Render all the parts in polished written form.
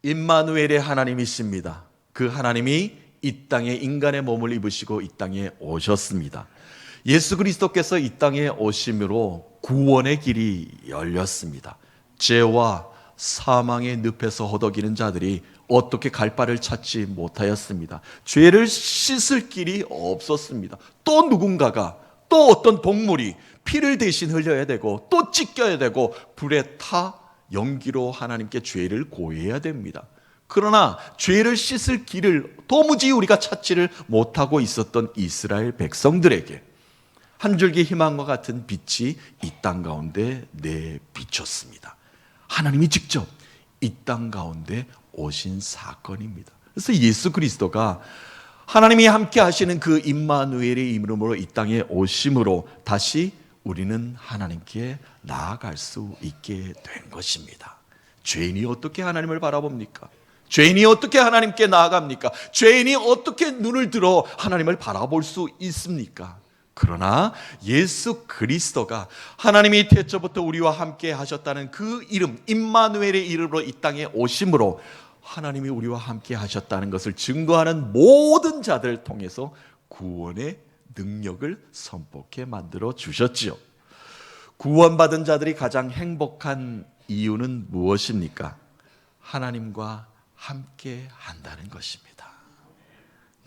임마누엘의 하나님이십니다. 그 하나님이 이 땅에 인간의 몸을 입으시고 이 땅에 오셨습니다. 예수 그리스도께서 이 땅에 오심으로 구원의 길이 열렸습니다. 죄와 사망의 늪에서 허덕이는 자들이 어떻게 갈 바를 찾지 못하였습니다. 죄를 씻을 길이 없었습니다. 또 누군가가, 또 어떤 동물이 피를 대신 흘려야 되고 또 찢겨야 되고 불에 타 연기로 하나님께 죄를 고해야 됩니다. 그러나 죄를 씻을 길을 도무지 우리가 찾지를 못하고 있었던 이스라엘 백성들에게 한 줄기 희망과 같은 빛이 이 땅 가운데 내비쳤습니다. 하나님이 직접 이 땅 가운데 오신 사건입니다. 그래서 예수 그리스도가 하나님이 함께 하시는 그 임마누엘의 이름으로 이 땅에 오심으로 다시 우리는 하나님께 나아갈 수 있게 된 것입니다. 죄인이 어떻게 하나님을 바라봅니까? 죄인이 어떻게 하나님께 나아갑니까? 죄인이 어떻게 눈을 들어 하나님을 바라볼 수 있습니까? 그러나 예수 그리스도가 하나님이 태초부터 우리와 함께 하셨다는 그 이름, 임마누엘의 이름으로 이 땅에 오심으로 하나님이 우리와 함께 하셨다는 것을 증거하는 모든 자들을 통해서 구원의 능력을 선포케 만들어 주셨지요. 구원받은 자들이 가장 행복한 이유는 무엇입니까? 하나님과 함께 한다는 것입니다.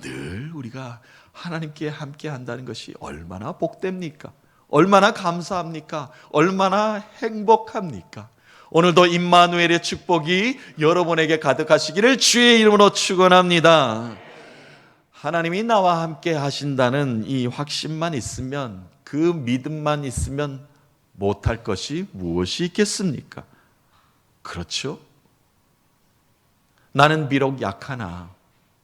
늘 우리가 하나님께 함께 한다는 것이 얼마나 복됩니까? 얼마나 감사합니까? 얼마나 행복합니까? 오늘도 임마누엘의 축복이 여러분에게 가득하시기를 주의 이름으로 축원합니다. 하나님이 나와 함께 하신다는 이 확신만 있으면, 그 믿음만 있으면 못할 것이 무엇이 있겠습니까? 그렇죠? 나는 비록 약하나,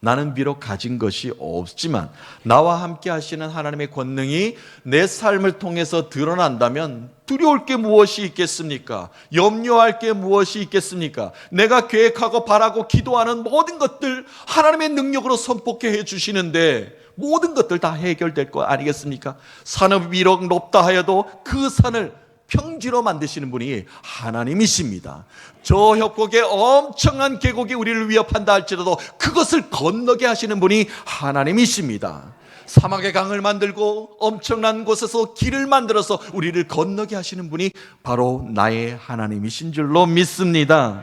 나는 비록 가진 것이 없지만 나와 함께 하시는 하나님의 권능이 내 삶을 통해서 드러난다면 두려울 게 무엇이 있겠습니까? 염려할 게 무엇이 있겠습니까? 내가 계획하고 바라고 기도하는 모든 것들 하나님의 능력으로 선포케 해주시는데 모든 것들 다 해결될 거 아니겠습니까? 산업이 비록 높다 하여도 그 산을 평지로 만드시는 분이 하나님이십니다. 저 협곡에 엄청난 계곡이 우리를 위협한다 할지라도 그것을 건너게 하시는 분이 하나님이십니다. 사막의 강을 만들고 엄청난 곳에서 길을 만들어서 우리를 건너게 하시는 분이 바로 나의 하나님이신 줄로 믿습니다.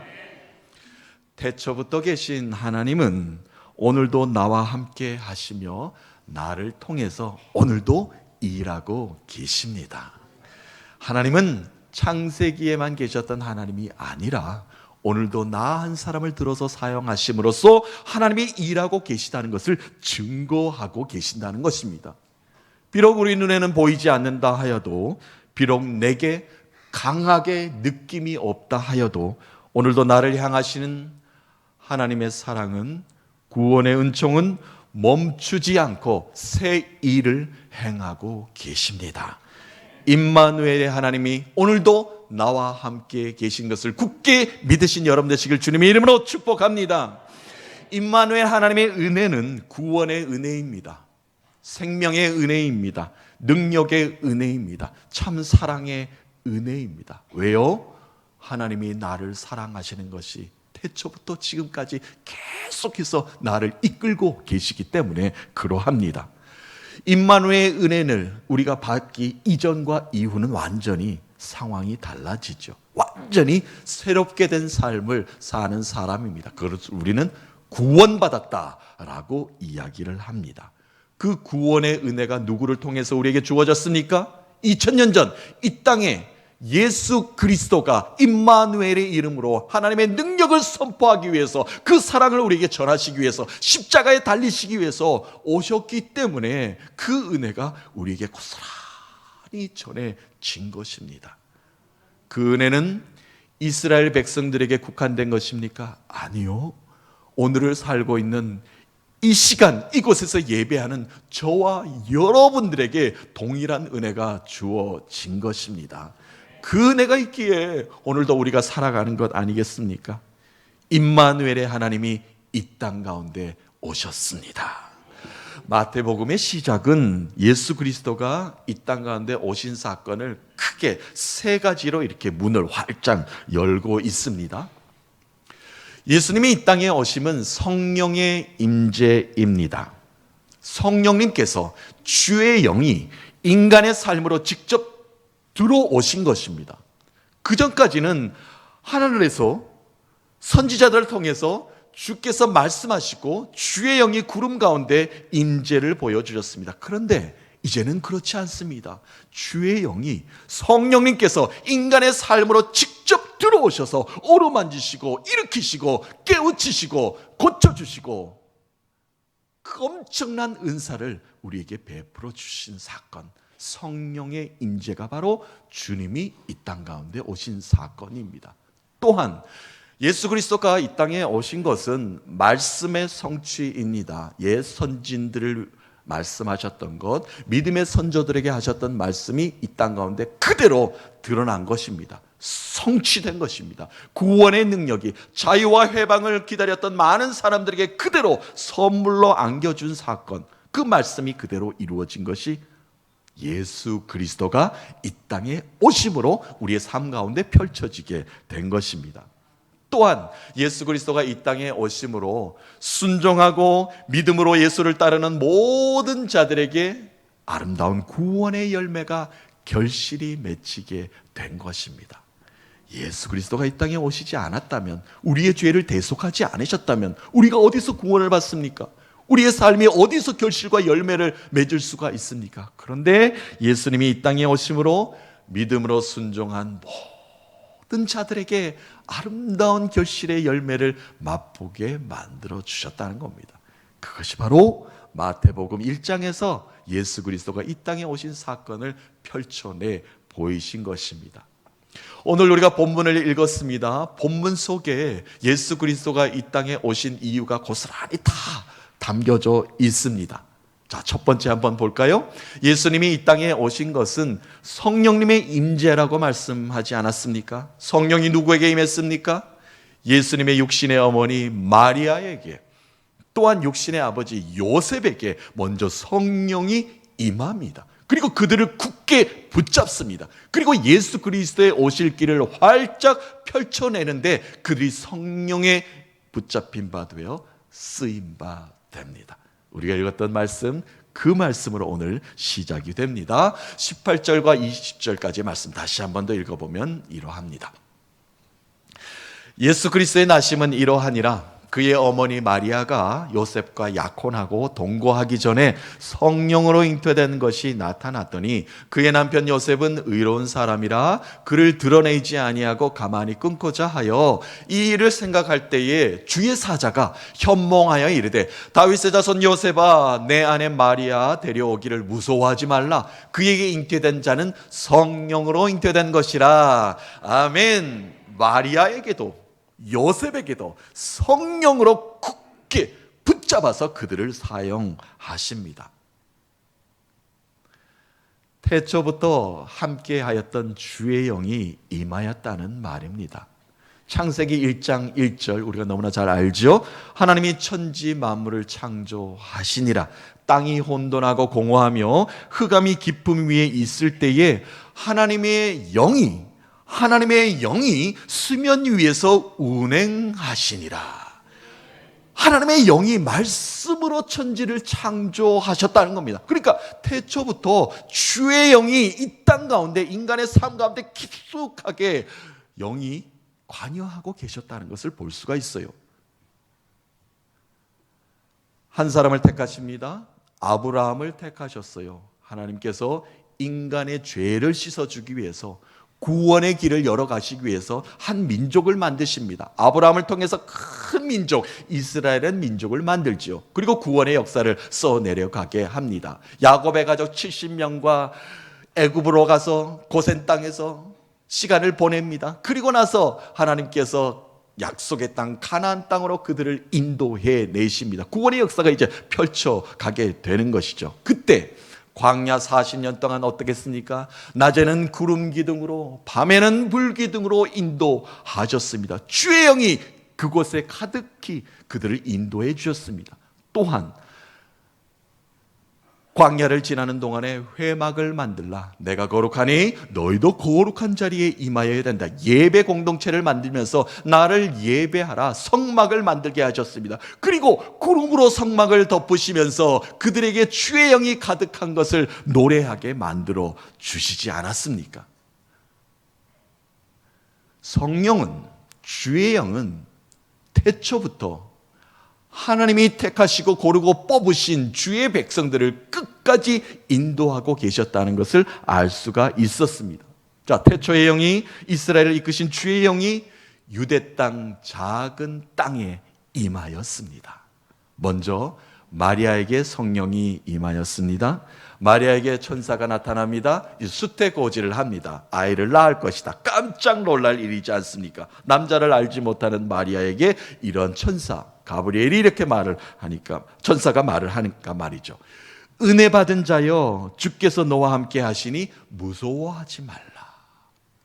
태초부터 계신 하나님은 오늘도 나와 함께 하시며 나를 통해서 오늘도 일하고 계십니다. 하나님은 창세기에만 계셨던 하나님이 아니라 오늘도 나 한 사람을 들어서 사용하심으로써 하나님이 일하고 계시다는 것을 증거하고 계신다는 것입니다. 비록 우리 눈에는 보이지 않는다 하여도, 비록 내게 강하게 느낌이 없다 하여도 오늘도 나를 향하시는 하나님의 사랑은, 구원의 은총은 멈추지 않고 새 일을 행하고 계십니다. 임마누엘의 하나님이 오늘도 나와 함께 계신 것을 굳게 믿으신 여러분 되시길 주님의 이름으로 축복합니다. 임마누엘 하나님의 은혜는 구원의 은혜입니다. 생명의 은혜입니다. 능력의 은혜입니다. 참 사랑의 은혜입니다. 왜요? 하나님이 나를 사랑하시는 것이 태초부터 지금까지 계속해서 나를 이끌고 계시기 때문에 그러합니다. 임마누엘의 은혜를 우리가 받기 이전과 이후는 완전히 상황이 달라지죠. 완전히 새롭게 된 삶을 사는 사람입니다. 그래서 우리는 구원받았다라고 이야기를 합니다. 그 구원의 은혜가 누구를 통해서 우리에게 주어졌습니까? 2000년 전 이 땅에 예수 그리스도가 임마누엘의 이름으로 하나님의 능력을 선포하기 위해서, 그 사랑을 우리에게 전하시기 위해서, 십자가에 달리시기 위해서 오셨기 때문에 그 은혜가 우리에게 고스란히 전해진 것입니다. 그 은혜는 이스라엘 백성들에게 국한된 것입니까? 아니요. 오늘을 살고 있는 이 시간 이곳에서 예배하는 저와 여러분들에게 동일한 은혜가 주어진 것입니다. 그 은혜가 있기에 오늘도 우리가 살아가는 것 아니겠습니까? 임마누엘의 하나님이 이 땅 가운데 오셨습니다. 마태복음의 시작은 예수 그리스도가 이 땅 가운데 오신 사건을 크게 세 가지로 이렇게 문을 활짝 열고 있습니다. 예수님이 이 땅에 오심은 성령의 임재입니다. 성령님께서 주의 영이 인간의 삶으로 직접 들어오신 것입니다. 그 전까지는 하늘에서 선지자들을 통해서 주께서 말씀하시고 주의 영이 구름 가운데 임재를 보여주셨습니다. 그런데 이제는 그렇지 않습니다. 주의 영이 성령님께서 인간의 삶으로 직접 들어오셔서 어루만지시고 일으키시고 깨우치시고 고쳐주시고 그 엄청난 은사를 우리에게 베풀어 주신 사건, 성령의 임재가 바로 주님이 이 땅 가운데 오신 사건입니다. 또한 예수 그리스도가 이 땅에 오신 것은 말씀의 성취입니다. 옛 선진들을 말씀하셨던 것, 믿음의 선조들에게 하셨던 말씀이 이 땅 가운데 그대로 드러난 것입니다. 성취된 것입니다. 구원의 능력이 자유와 해방을 기다렸던 많은 사람들에게 그대로 선물로 안겨준 사건, 그 말씀이 그대로 이루어진 것이 예수 그리스도가 이 땅에 오심으로 우리의 삶 가운데 펼쳐지게 된 것입니다. 또한 예수 그리스도가 이 땅에 오심으로 순종하고 믿음으로 예수를 따르는 모든 자들에게 아름다운 구원의 열매가 결실이 맺히게 된 것입니다. 예수 그리스도가 이 땅에 오시지 않았다면, 우리의 죄를 대속하지 않으셨다면 우리가 어디서 구원을 받습니까? 우리의 삶이 어디서 결실과 열매를 맺을 수가 있습니까? 그런데 예수님이 이 땅에 오심으로 믿음으로 순종한 모든 자들에게 아름다운 결실의 열매를 맛보게 만들어 주셨다는 겁니다. 그것이 바로 마태복음 1장에서 예수 그리스도가 이 땅에 오신 사건을 펼쳐내 보이신 것입니다. 오늘 우리가 본문을 읽었습니다. 본문 속에 예수 그리스도가 이 땅에 오신 이유가 고스란히 다 담겨져 있습니다. 자, 첫 번째 한번 볼까요? 예수님이 이 땅에 오신 것은 성령님의 임재라고 말씀하지 않았습니까? 성령이 누구에게 임했습니까? 예수님의 육신의 어머니 마리아에게, 또한 육신의 아버지 요셉에게 먼저 성령이 임합니다. 그리고 그들을 굳게 붙잡습니다. 그리고 예수 그리스도의 오실 길을 활짝 펼쳐내는데 그들이 성령에 붙잡힌 바 되어 쓰임 바 됩니다. 우리가 읽었던 말씀, 그 말씀으로 오늘 시작이 됩니다. 18절과 20절까지 말씀 다시 한 번 더 읽어보면 이러합니다. 예수 그리스도의 나심은 이러하니라. 그의 어머니 마리아가 요셉과 약혼하고 동거하기 전에 성령으로 잉태된 것이 나타났더니 그의 남편 요셉은 의로운 사람이라 그를 드러내지 아니하고 가만히 끊고자 하여 이 일을 생각할 때에 주의 사자가 현몽하여 이르되 다윗의 자손 요셉아 내 아내 마리아 데려오기를 무서워하지 말라. 그에게 잉태된 자는 성령으로 잉태된 것이라. 아멘. 마리아에게도 요셉에게도 성령으로 굳게 붙잡아서 그들을 사용하십니다. 태초부터 함께하였던 주의 영이 임하였다는 말입니다. 창세기 1장 1절 우리가 너무나 잘 알죠. 하나님이 천지 만물을 창조하시니라. 땅이 혼돈하고 공허하며 흑암이 깊음 위에 있을 때에 하나님의 영이 수면 위에서 운행하시니라. 하나님의 영이 말씀으로 천지를 창조하셨다는 겁니다. 그러니까 태초부터 주의 영이 이 땅 가운데 인간의 삶 가운데 깊숙하게 영이 관여하고 계셨다는 것을 볼 수가 있어요. 한 사람을 택하십니다. 아브라함을 택하셨어요. 하나님께서 인간의 죄를 씻어주기 위해서, 구원의 길을 열어가시기 위해서 한 민족을 만드십니다. 아브라함을 통해서 큰 민족, 이스라엘은 민족을 만들지요. 그리고 구원의 역사를 써내려가게 합니다. 야곱의 가족 70명과 애굽으로 가서 고센 땅에서 시간을 보냅니다. 그리고 나서 하나님께서 약속의 땅 가나안 땅으로 그들을 인도해 내십니다. 구원의 역사가 이제 펼쳐가게 되는 것이죠. 그때 광야 40년 동안 어떻겠습니까? 낮에는 구름 기둥으로 밤에는 불 기둥으로 인도하셨습니다. 주의 영이 그곳에 가득히 그들을 인도해 주셨습니다. 또한 광야를 지나는 동안에 회막을 만들라. 내가 거룩하니 너희도 거룩한 자리에 임하여야 된다. 예배 공동체를 만들면서 나를 예배하라. 성막을 만들게 하셨습니다. 그리고 구름으로 성막을 덮으시면서 그들에게 주의 영이 가득한 것을 노래하게 만들어 주시지 않았습니까? 성령은, 주의 영은 태초부터 하나님이 택하시고 고르고 뽑으신 주의 백성들을 끝까지 인도하고 계셨다는 것을 알 수가 있었습니다. 자, 태초의 영이, 이스라엘을 이끄신 주의 영이 유대 땅 작은 땅에 임하였습니다. 먼저 마리아에게 성령이 임하였습니다. 마리아에게 천사가 나타납니다. 수태고지를 합니다. 아이를 낳을 것이다. 깜짝 놀랄 일이지 않습니까? 남자를 알지 못하는 마리아에게 이런 천사 가브리엘이 이렇게 말을 하니까, 천사가 말을 하니까 말이죠. 은혜 받은 자여, 주께서 너와 함께 하시니 무서워하지 말라.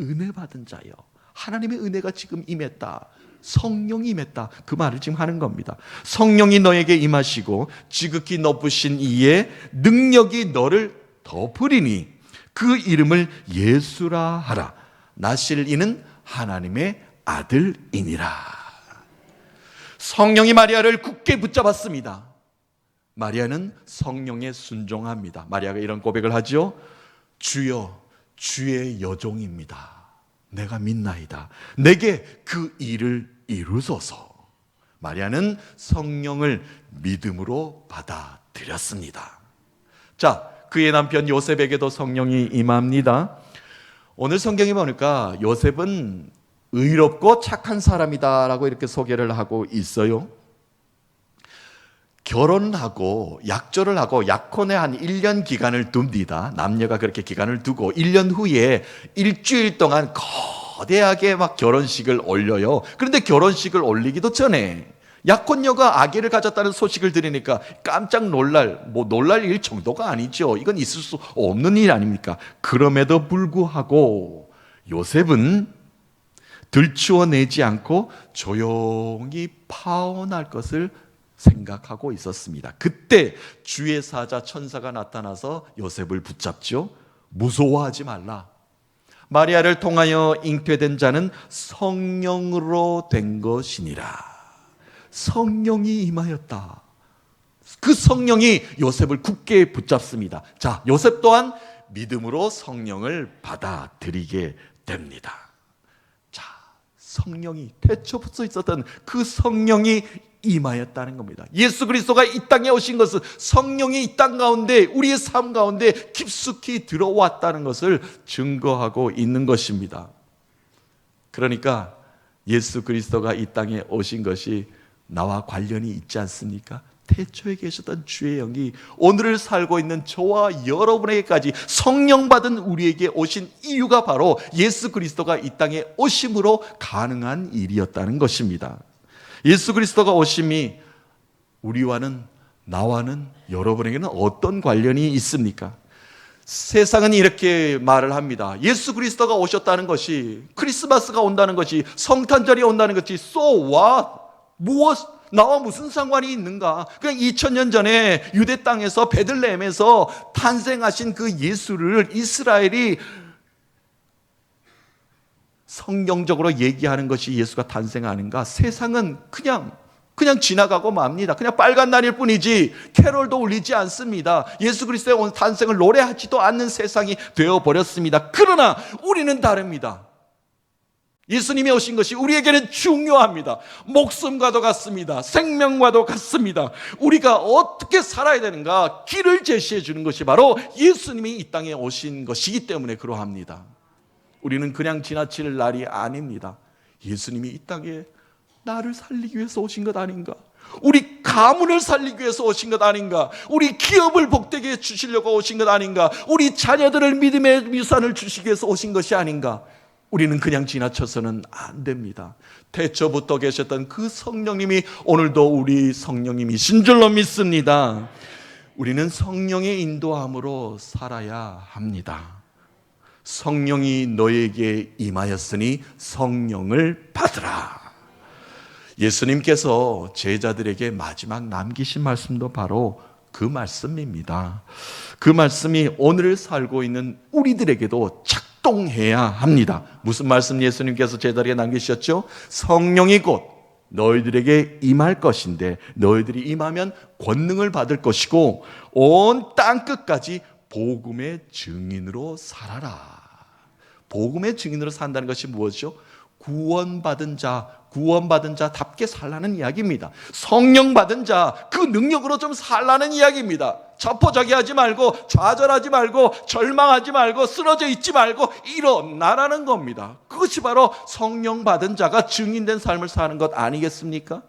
은혜 받은 자여, 하나님의 은혜가 지금 임했다. 성령이 임했다. 그 말을 지금 하는 겁니다. 성령이 너에게 임하시고 지극히 높으신 이의 능력이 너를 덮으리니 그 이름을 예수라 하라. 나실 이는 하나님의 아들이니라. 성령이 마리아를 굳게 붙잡았습니다. 마리아는 성령에 순종합니다. 마리아가 이런 고백을 하죠. 주여, 주의 여종입니다. 내가 믿나이다. 내게 그 일을 이루소서. 마리아는 성령을 믿음으로 받아들였습니다. 자, 그의 남편 요셉에게도 성령이 임합니다. 오늘 성경에 보니까 요셉은 의롭고 착한 사람이다라고 이렇게 소개를 하고 있어요. 결혼하고 약조를 하고 약혼에 한 1년 기간을 둡니다. 남녀가 그렇게 기간을 두고 1년 후에 일주일 동안 거대하게 막 결혼식을 올려요. 그런데 결혼식을 올리기도 전에 약혼녀가 아기를 가졌다는 소식을 들으니까 깜짝 놀랄 일 정도가 아니죠. 이건 있을 수 없는 일 아닙니까? 그럼에도 불구하고 요셉은 들추어내지 않고 조용히 파혼할 것을 생각하고 있었습니다. 그때 주의 사자 천사가 나타나서 요셉을 붙잡죠. 무서워하지 말라. 마리아를 통하여 잉태된 자는 성령으로 된 것이니라. 성령이 임하였다. 그 성령이 요셉을 굳게 붙잡습니다. 자, 요셉 또한 믿음으로 성령을 받아들이게 됩니다. 자, 성령이 태초부터 있었던 그 성령이 임하였다는 겁니다. 예수 그리스도가 이 땅에 오신 것은 성령이 이 땅 가운데, 우리의 삶 가운데 깊숙이 들어왔다는 것을 증거하고 있는 것입니다. 그러니까 예수 그리스도가 이 땅에 오신 것이 나와 관련이 있지 않습니까? 태초에 계셨던 주의 영이 오늘을 살고 있는 저와 여러분에게까지 성령 받은 우리에게 오신 이유가 바로 예수 그리스도가 이 땅에 오심으로 가능한 일이었다는 것입니다. 예수 그리스도가 오심이 우리와는, 나와는, 여러분에게는 어떤 관련이 있습니까? 세상은 이렇게 말을 합니다. 예수 그리스도가 오셨다는 것이, 크리스마스가 온다는 것이, 성탄절이 온다는 것이 so what? 나와 무슨 상관이 있는가? 그냥 2000년 전에 유대 땅에서 베들레헴에서 탄생하신 그 예수를 이스라엘이 성경적으로 얘기하는 것이 예수가 탄생하는가? 세상은 그냥 지나가고 맙니다. 그냥 빨간 날일 뿐이지 캐롤도 울리지 않습니다. 예수 그리스도의 탄생을 노래하지도 않는 세상이 되어버렸습니다. 그러나 우리는 다릅니다. 예수님이 오신 것이 우리에게는 중요합니다. 목숨과도 같습니다. 생명과도 같습니다. 우리가 어떻게 살아야 되는가 길을 제시해 주는 것이 바로 예수님이 이 땅에 오신 것이기 때문에 그러합니다. 우리는 그냥 지나칠 날이 아닙니다. 예수님이 이 땅에 나를 살리기 위해서 오신 것 아닌가? 우리 가문을 살리기 위해서 오신 것 아닌가? 우리 기업을 복되게 주시려고 오신 것 아닌가? 우리 자녀들을 믿음의 유산을 주시기 위해서 오신 것이 아닌가? 우리는 그냥 지나쳐서는 안 됩니다. 태초부터 계셨던 그 성령님이 오늘도 우리 성령님이신 줄로 믿습니다. 우리는 성령의 인도함으로 살아야 합니다. 성령이 너에게 임하였으니 성령을 받으라. 예수님께서 제자들에게 마지막 남기신 말씀도 바로 그 말씀입니다. 그 말씀이 오늘 살고 있는 우리들에게도 작동해야 합니다. 무슨 말씀 예수님께서 제자리에 남기셨죠? 성령이 곧 너희들에게 임할 것인데 너희들이 임하면 권능을 받을 것이고 온 땅 끝까지 복음의 증인으로 살아라. 복음의 증인으로 산다는 것이 무엇이죠? 구원받은 자답게 살라는 이야기입니다. 성령 받은 자, 그 능력으로 좀 살라는 이야기입니다. 자포자기하지 말고, 좌절하지 말고, 절망하지 말고, 쓰러져 있지 말고 일어나라는 겁니다. 그것이 바로 성령 받은 자가 증인된 삶을 사는 것 아니겠습니까?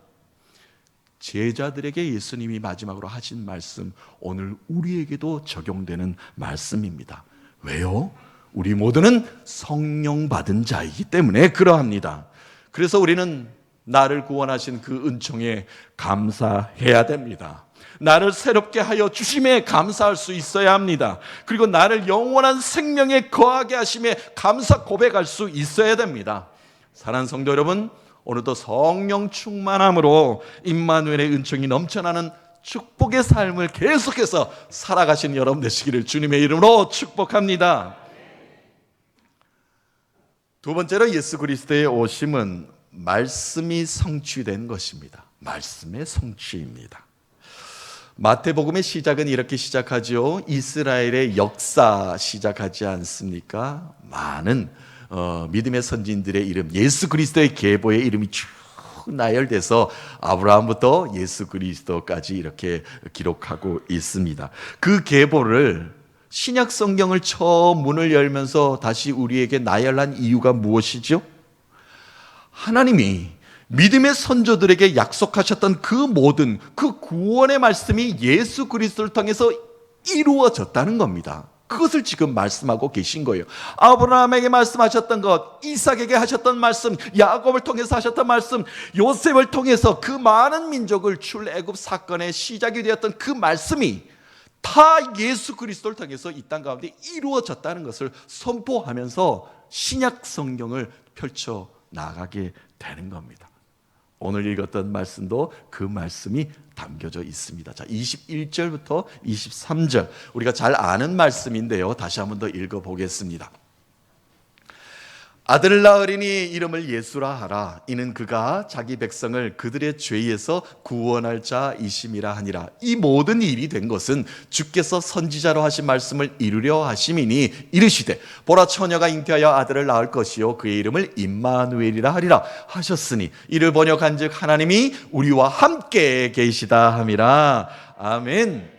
제자들에게 예수님이 마지막으로 하신 말씀, 오늘 우리에게도 적용되는 말씀입니다. 왜요? 우리 모두는 성령 받은 자이기 때문에 그러합니다. 그래서 우리는 나를 구원하신 그 은총에 감사해야 됩니다. 나를 새롭게 하여 주심에 감사할 수 있어야 합니다. 그리고 나를 영원한 생명에 거하게 하심에 감사 고백할 수 있어야 됩니다. 사랑하는 성도 여러분, 오늘도 성령 충만함으로 임마누엘의 은총이 넘쳐나는 축복의 삶을 계속해서 살아가신 여러분 되시기를 주님의 이름으로 축복합니다. 두 번째로 예수 그리스도의 오심은 말씀이 성취된 것입니다. 말씀의 성취입니다. 마태복음의 시작은 이렇게 시작하죠. 이스라엘의 역사 시작하지 않습니까? 많은 믿음의 선진들의 이름, 예수 그리스도의 계보의 이름이 쭉 나열돼서 아브라함부터 예수 그리스도까지 이렇게 기록하고 있습니다. 그 계보를 신약 성경을 처음 문을 열면서 다시 우리에게 나열한 이유가 무엇이죠? 하나님이 믿음의 선조들에게 약속하셨던 그 모든 그 구원의 말씀이 예수 그리스도를 통해서 이루어졌다는 겁니다. 그것을 지금 말씀하고 계신 거예요. 아브라함에게 말씀하셨던 것, 이삭에게 하셨던 말씀, 야곱을 통해서 하셨던 말씀, 요셉을 통해서 그 많은 민족을 출애굽 사건의 시작이 되었던 그 말씀이 다 예수 그리스도를 통해서 이 땅 가운데 이루어졌다는 것을 선포하면서 신약 성경을 펼쳐 나가게 되는 겁니다. 오늘 읽었던 말씀도 그 말씀이 담겨져 있습니다. 자, 21절부터 23절 우리가 잘 아는 말씀인데요. 다시 한번 더 읽어보겠습니다. 아들을 낳으리니 이름을 예수라 하라. 이는 그가 자기 백성을 그들의 죄에서 구원할 자이심이라 하니라. 이 모든 일이 된 것은 주께서 선지자로 하신 말씀을 이루려 하심이니 이르시되 보라 처녀가 잉태하여 아들을 낳을 것이요 그의 이름을 임마누엘이라 하리라 하셨으니 이를 번역한즉 하나님이 우리와 함께 계시다 함이라. 아멘.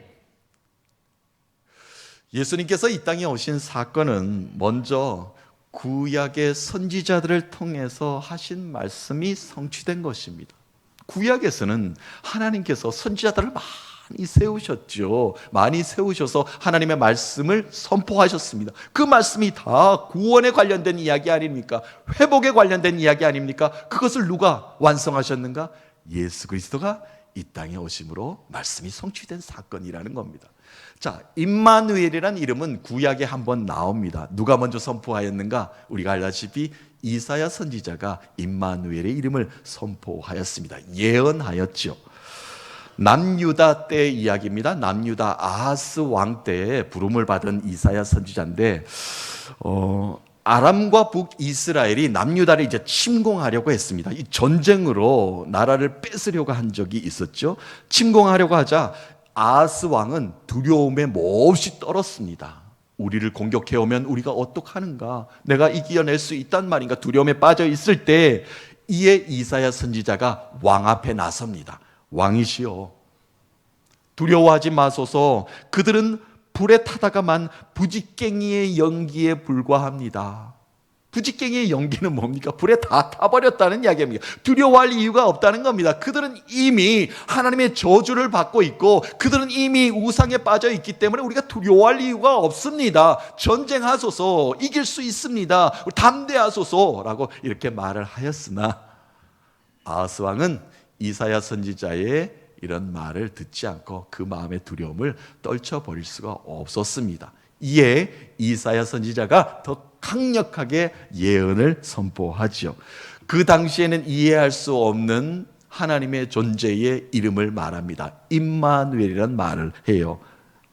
예수님께서 이 땅에 오신 사건은 먼저 구약의 선지자들을 통해서 하신 말씀이 성취된 것입니다. 구약에서는 하나님께서 선지자들을 많이 세우셨죠. 많이 세우셔서 하나님의 말씀을 선포하셨습니다. 그 말씀이 다 구원에 관련된 이야기 아닙니까? 회복에 관련된 이야기 아닙니까? 그것을 누가 완성하셨는가? 예수 그리스도가 이 땅에 오심으로 말씀이 성취된 사건이라는 겁니다. 자, 임마누엘이란 이름은 구약에 한번 나옵니다. 누가 먼저 선포하였는가? 우리가 알다시피 이사야 선지자가 임마누엘의 이름을 선포하였습니다. 예언하였죠. 남유다 때 이야기입니다. 남유다 아하스 왕 때에 부름을 받은 이사야 선지자인데 아람과 북이스라엘이 남유다를 이제 침공하려고 했습니다. 이 전쟁으로 나라를 뺏으려고 한 적이 있었죠. 침공하려고 하자 아하스 왕은 두려움에 몹시 떨었습니다. 우리를 공격해오면 우리가 어떡하는가? 내가 이겨낼 수 있단 말인가? 두려움에 빠져 있을 때 이에 이사야 선지자가 왕 앞에 나섭니다. 왕이시여, 두려워하지 마소서. 그들은 불에 타다가만 부지깽이의 연기에 불과합니다. 부지깽이의 연기는 뭡니까? 불에 다 타버렸다는 이야기입니다. 두려워할 이유가 없다는 겁니다. 그들은 이미 하나님의 저주를 받고 있고 그들은 이미 우상에 빠져 있기 때문에 우리가 두려워할 이유가 없습니다. 전쟁하소서, 이길 수 있습니다. 담대하소서라고 이렇게 말을 하였으나 아하스 왕은 이사야 선지자의 이런 말을 듣지 않고 그 마음의 두려움을 떨쳐버릴 수가 없었습니다. 이에 이사야 선지자가 더 강력하게 예언을 선포하지요. 그 당시에는 이해할 수 없는 하나님의 존재의 이름을 말합니다. 임마누엘이라는 말을 해요.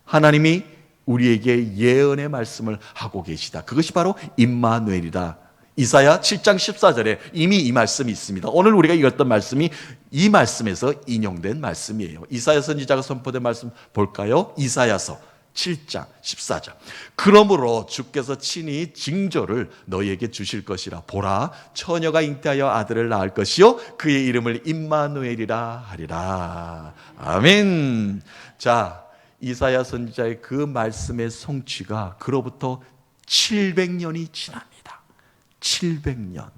하나님이 우리에게 예언의 말씀을 하고 계시다. 그것이 바로 임마누엘이다. 이사야 7장 14절에 이미 이 말씀이 있습니다. 오늘 우리가 읽었던 말씀이 이 말씀에서 인용된 말씀이에요. 이사야 선지자가 선포된 말씀 볼까요? 이사야서 7장 14절. 그러므로 주께서 친히 징조를 너희에게 주실 것이라. 보라, 처녀가 잉태하여 아들을 낳을 것이요 그의 이름을 임마누엘이라 하리라. 아멘. 자, 이사야 선지자의 그 말씀의 성취가 그로부터 700년이 지납니다. 700년.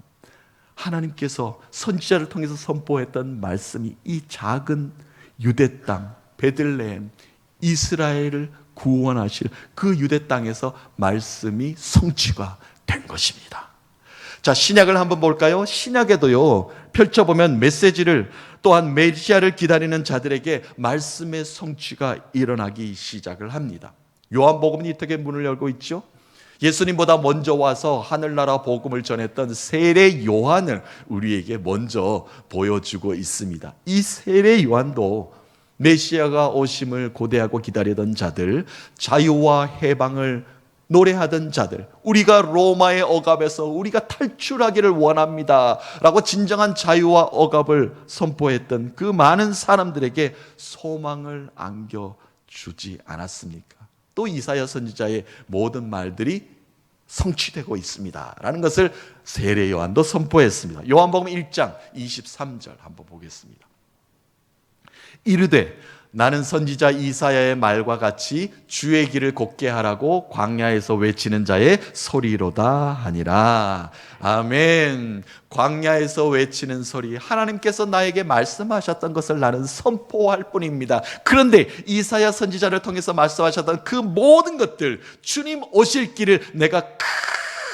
하나님께서 선지자를 통해서 선포했던 말씀이 이 작은 유대 땅 베들레헴 이스라엘을 구원하실 그 유대 땅에서 말씀이 성취가 된 것입니다. 자, 신약을 한번 볼까요? 신약에도요, 펼쳐보면 메시지를 또한 메시아를 기다리는 자들에게 말씀의 성취가 일어나기 시작을 합니다. 요한복음은 이렇게 문을 열고 있죠. 예수님보다 먼저 와서 하늘나라 복음을 전했던 세례 요한을 우리에게 먼저 보여주고 있습니다. 이 세례 요한도 메시아가 오심을 고대하고 기다리던 자들, 자유와 해방을 노래하던 자들, 우리가 로마의 억압에서 우리가 탈출하기를 원합니다 라고 진정한 자유와 억압을 선포했던 그 많은 사람들에게 소망을 안겨주지 않았습니까? 또 이사야 선지자의 모든 말들이 성취되고 있습니다 라는 것을 세례 요한도 선포했습니다. 요한복음 1장 23절 한번 보겠습니다. 이르되 나는 선지자 이사야의 말과 같이 주의 길을 곱게 하라고 광야에서 외치는 자의 소리로다 하니라. 아멘. 광야에서 외치는 소리, 하나님께서 나에게 말씀하셨던 것을 나는 선포할 뿐입니다. 그런데 이사야 선지자를 통해서 말씀하셨던 그 모든 것들, 주님 오실 길을 내가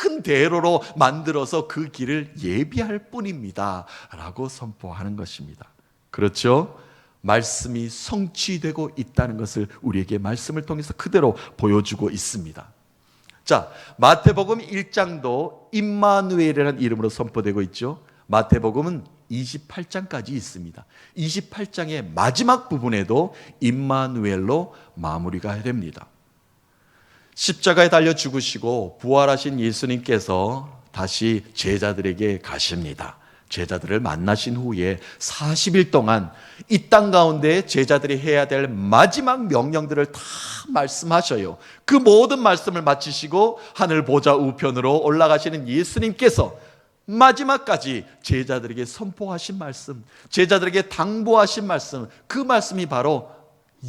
큰 대로로 만들어서 그 길을 예비할 뿐입니다 라고 선포하는 것입니다. 그렇죠? 말씀이 성취되고 있다는 것을 우리에게 말씀을 통해서 그대로 보여주고 있습니다. 자, 마태복음 1장도 임마누엘이라는 이름으로 선포되고 있죠. 마태복음은 28장까지 있습니다. 28장의 마지막 부분에도 임마누엘로 마무리가 됩니다. 십자가에 달려 죽으시고 부활하신 예수님께서 다시 제자들에게 가십니다. 제자들을 만나신 후에 40일 동안 이 땅 가운데 제자들이 해야 될 마지막 명령들을 다 말씀하셔요. 그 모든 말씀을 마치시고 하늘 보좌 우편으로 올라가시는 예수님께서 마지막까지 제자들에게 선포하신 말씀, 제자들에게 당부하신 말씀, 그 말씀이 바로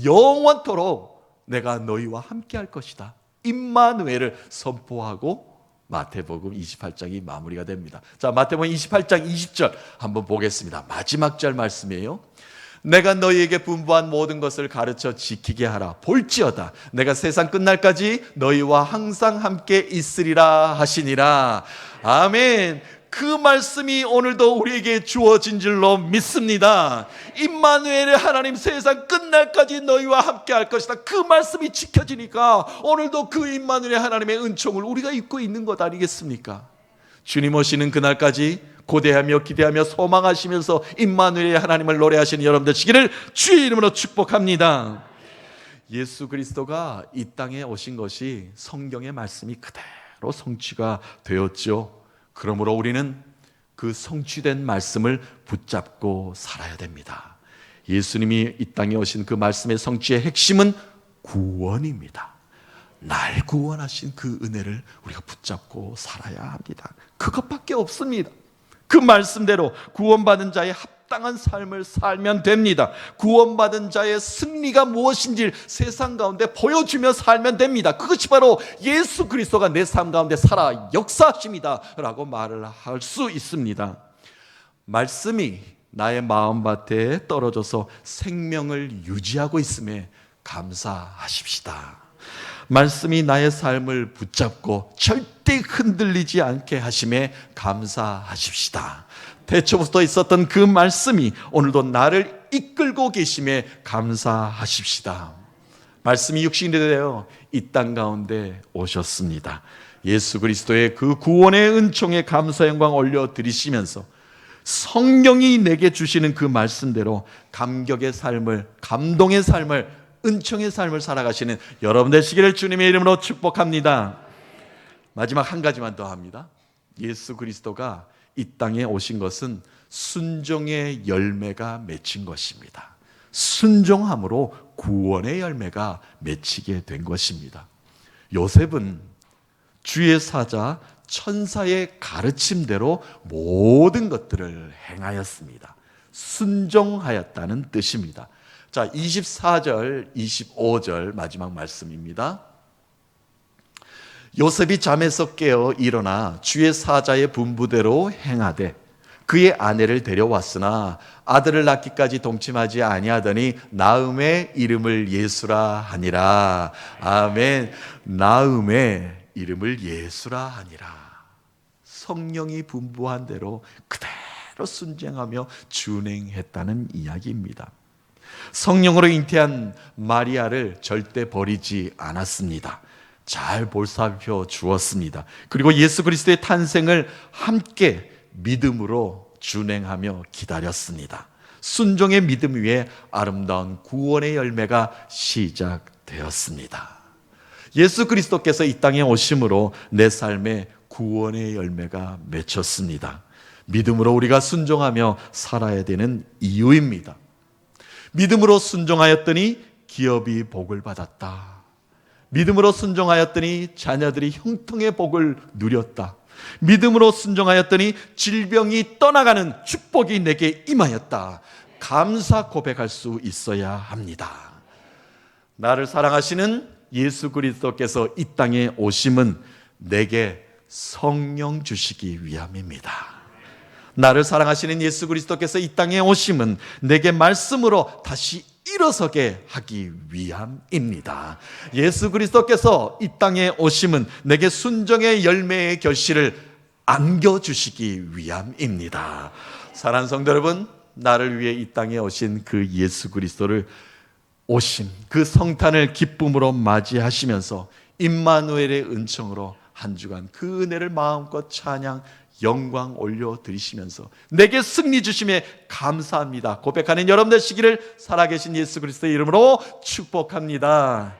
영원토록 내가 너희와 함께 할 것이다, 임마누엘을 선포하고 마태복음 28장이 마무리가 됩니다. 자, 마태복음 28장 20절 한번 보겠습니다. 마지막 절 말씀이에요. 내가 너희에게 분부한 모든 것을 가르쳐 지키게 하라. 볼지어다 내가 세상 끝날까지 너희와 항상 함께 있으리라 하시니라. 아멘. 그 말씀이 오늘도 우리에게 주어진 줄로 믿습니다. 임마누엘의 하나님, 세상 끝날까지 너희와 함께 할 것이다. 그 말씀이 지켜지니까 오늘도 그 임마누엘의 하나님의 은총을 우리가 입고 있는 것 아니겠습니까? 주님 오시는 그날까지 고대하며 기대하며 소망하시면서 임마누엘의 하나님을 노래하시는 여러분들 되시기를 주의 이름으로 축복합니다. 예수 그리스도가 이 땅에 오신 것이 성경의 말씀이 그대로 성취가 되었죠. 그러므로 우리는 그 성취된 말씀을 붙잡고 살아야 됩니다. 예수님이 이 땅에 오신 그 말씀의 성취의 핵심은 구원입니다. 날 구원하신 그 은혜를 우리가 붙잡고 살아야 합니다. 그것밖에 없습니다. 그 말씀대로 구원받은 자의 합당한 삶을 살면 됩니다. 구원받은 자의 승리가 무엇인지 세상 가운데 보여주며 살면 됩니다. 그것이 바로 예수 그리스도가 내 삶 가운데 살아 역사하십니다 라고 말을 할 수 있습니다. 말씀이 나의 마음밭에 떨어져서 생명을 유지하고 있음에 감사하십시다. 말씀이 나의 삶을 붙잡고 절대 흔들리지 않게 하심에 감사하십시다. 태초부터 있었던 그 말씀이 오늘도 나를 이끌고 계심에 감사하십시다. 말씀이 육신이 되어 이 땅 가운데 오셨습니다. 예수 그리스도의 그 구원의 은총에 감사 영광 올려드리시면서 성령이 내게 주시는 그 말씀대로 감격의 삶을, 감동의 삶을, 은총의 삶을 살아가시는 여러분 되시기를 주님의 이름으로 축복합니다. 마지막 한 가지만 더 합니다. 예수 그리스도가 이 땅에 오신 것은 순종의 열매가 맺힌 것입니다. 순종함으로 구원의 열매가 맺히게 된 것입니다. 요셉은 주의 사자 천사의 가르침대로 모든 것들을 행하였습니다. 순종하였다는 뜻입니다. 자, 24절, 25절 마지막 말씀입니다. 요셉이 잠에서 깨어 일어나 주의 사자의 분부대로 행하되 그의 아내를 데려왔으나 아들을 낳기까지 동침하지 아니하더니 나음의 이름을 예수라 하니라. 아멘. 나음의 이름을 예수라 하니라. 성령이 분부한 대로 그대로 순종하며 준행했다는 이야기입니다. 성령으로 잉태한 마리아를 절대 버리지 않았습니다. 잘 볼살펴 주었습니다. 그리고 예수 그리스도의 탄생을 함께 믿음으로 준행하며 기다렸습니다. 순종의 믿음 위에 아름다운 구원의 열매가 시작되었습니다. 예수 그리스도께서 이 땅에 오심으로 내 삶에 구원의 열매가 맺혔습니다. 믿음으로 우리가 순종하며 살아야 되는 이유입니다. 믿음으로 순종하였더니 기업이 복을 받았다. 믿음으로 순종하였더니 자녀들이 형통의 복을 누렸다. 믿음으로 순종하였더니 질병이 떠나가는 축복이 내게 임하였다. 감사 고백할 수 있어야 합니다. 나를 사랑하시는 예수 그리스도께서 이 땅에 오심은 내게 성령 주시기 위함입니다. 나를 사랑하시는 예수 그리스도께서 이 땅에 오심은 내게 말씀으로 다시 일어서게 하기 위함입니다. 예수 그리스도께서 이 땅에 오심은 내게 순종의 열매의 결실을 안겨주시기 위함입니다. 사랑하는 성도 여러분, 나를 위해 이 땅에 오신 그 예수 그리스도를 오심, 그 성탄을 기쁨으로 맞이하시면서 임마누엘의 은총으로 한 주간 그 은혜를 마음껏 찬양, 영광 올려드리시면서 내게 승리 주심에 감사합니다 고백하는 여러분 되시기를 살아계신 예수 그리스도의 이름으로 축복합니다.